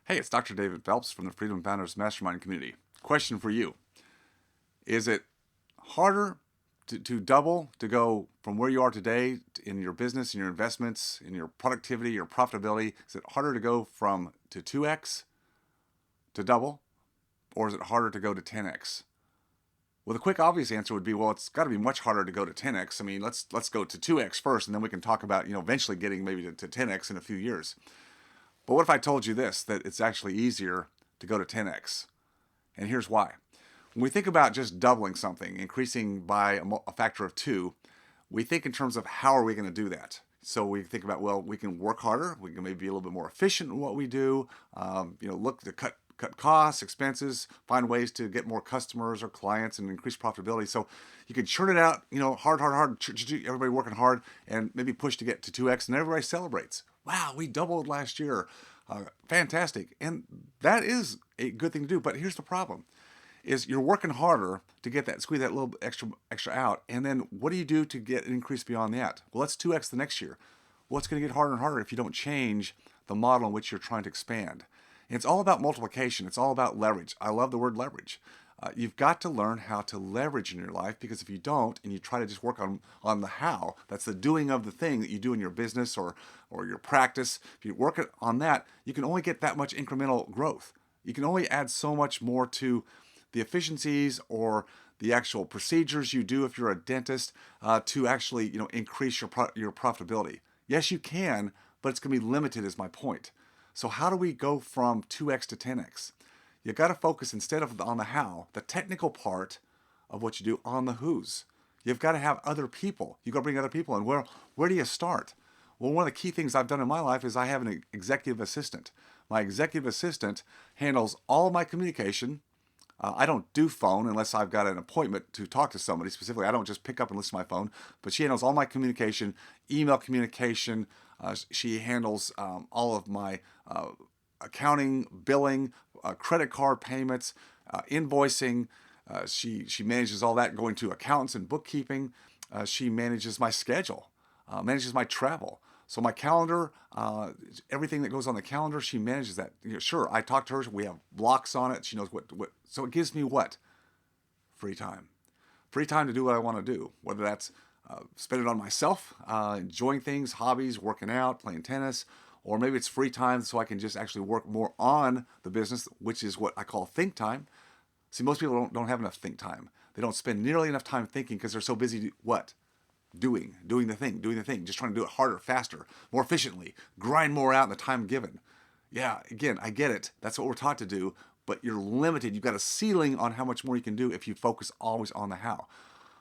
Hey, it's Dr. David Phelps from the Freedom Founders Mastermind community. Question for you. Is it harder to double, to go from where you are today in your business, in your investments, in your productivity, your profitability? Is it harder to go from to 2x to double, or is it harder to go to 10x? Well, the quick obvious answer would be, well, it's got to be much harder to go to 10x. I mean, let's go to 2x first, and then we can talk about, eventually getting maybe to 10x in a few years. But what if I told you this, that it's actually easier to go to 10x? And here's why. When we think about just doubling something, increasing by a factor of 2, we think in terms of how are we going to do that? So we think about, well, we can work harder. We can maybe be a little bit more efficient in what we do. Look to cut costs, expenses, find ways to get more customers or clients and increase profitability. So you can churn it out, hard, everybody working hard, and maybe push to get to 2x, and everybody celebrates. Wow, we doubled last year. Fantastic. And that is a good thing to do. But here's the problem is you're working harder to get that, squeeze that little extra out. And then what do you do to get an increase beyond that? Well, let's 2x the next year. Well, it's going to get harder and harder if you don't change the model in which you're trying to expand. And it's all about multiplication. It's all about leverage. I love the word leverage. You've got to learn how to leverage in your life, because if you don't and you try to just work on the how, that's the doing of the thing that you do in your business or your practice. If you work on that, you can only get that much incremental growth. You can only add so much more to the efficiencies or the actual procedures you do if you're a dentist to actually increase your profitability. Yes, you can, but it's going to be limited is my point. So how do we go from 2x to 10x? You got to focus instead of on the how, the technical part of what you do, on the who's. You've got to have other people. You've got to bring other people in. Where do you start? Well, one of the key things I've done in my life is I have an executive assistant. My executive assistant handles all of my communication. I don't do phone unless I've got an appointment to talk to somebody specifically. I don't just pick up and listen to my phone, but she handles all my communication, email communication. She handles all of my accounting, billing, credit card payments, invoicing. She manages all that, going to accountants and bookkeeping. She manages my schedule, manages my travel. So my calendar, everything that goes on the calendar, she manages that. Sure, I talk to her. We have blocks on it. She knows what. So it gives me what? Free time. Free time to do what I want to do, whether that's spend it on myself, enjoying things, hobbies, working out, playing tennis, or maybe it's free time so I can just actually work more on the business, which is what I call think time. See, most people don't have enough think time. They don't spend nearly enough time thinking because they're so busy, what? Doing the thing, just trying to do it harder, faster, more efficiently, grind more out in the time given. Yeah, again, I get it. That's what we're taught to do, but you're limited. You've got a ceiling on how much more you can do if you focus always on the how.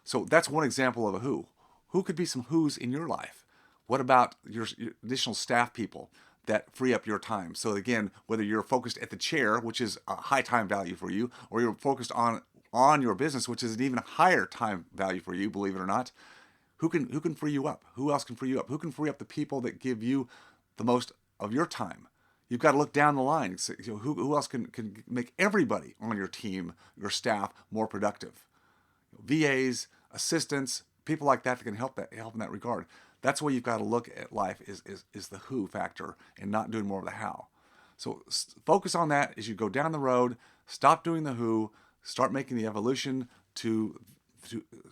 So that's one example of a who. Who could be some who's in your life? What about your additional staff people that free up your time? So again, whether you're focused at the chair, which is a high time value for you, or you're focused on your business, which is an even higher time value for you, believe it or not. Who can free you up? Who else can free you up? Who can free up the people that give you the most of your time? You've got to look down the line. Who else can make everybody on your team, your staff, more productive? VAs, assistants, people like that can help in that regard. That's where you've got to look at life is the who factor and not doing more of the how. So focus on that as you go down the road. Stop doing the who. Start making the evolution to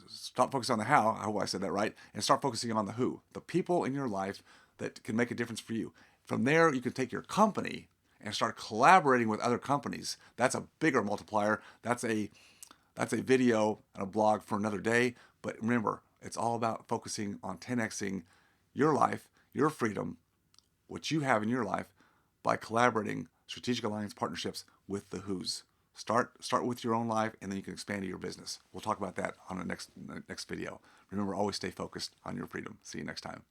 stop focusing on the how. I hope I said that right. And start focusing on the who. The people in your life that can make a difference for you. From there, you can take your company and start collaborating with other companies. That's a bigger multiplier. That's a video and a blog for another day. But remember, it's all about focusing on 10xing your life, your freedom, what you have in your life by collaborating strategic alliance partnerships with the who's. Start with your own life, and then you can expand to your business. We'll talk about that on the next video. Remember, always stay focused on your freedom. See you next time.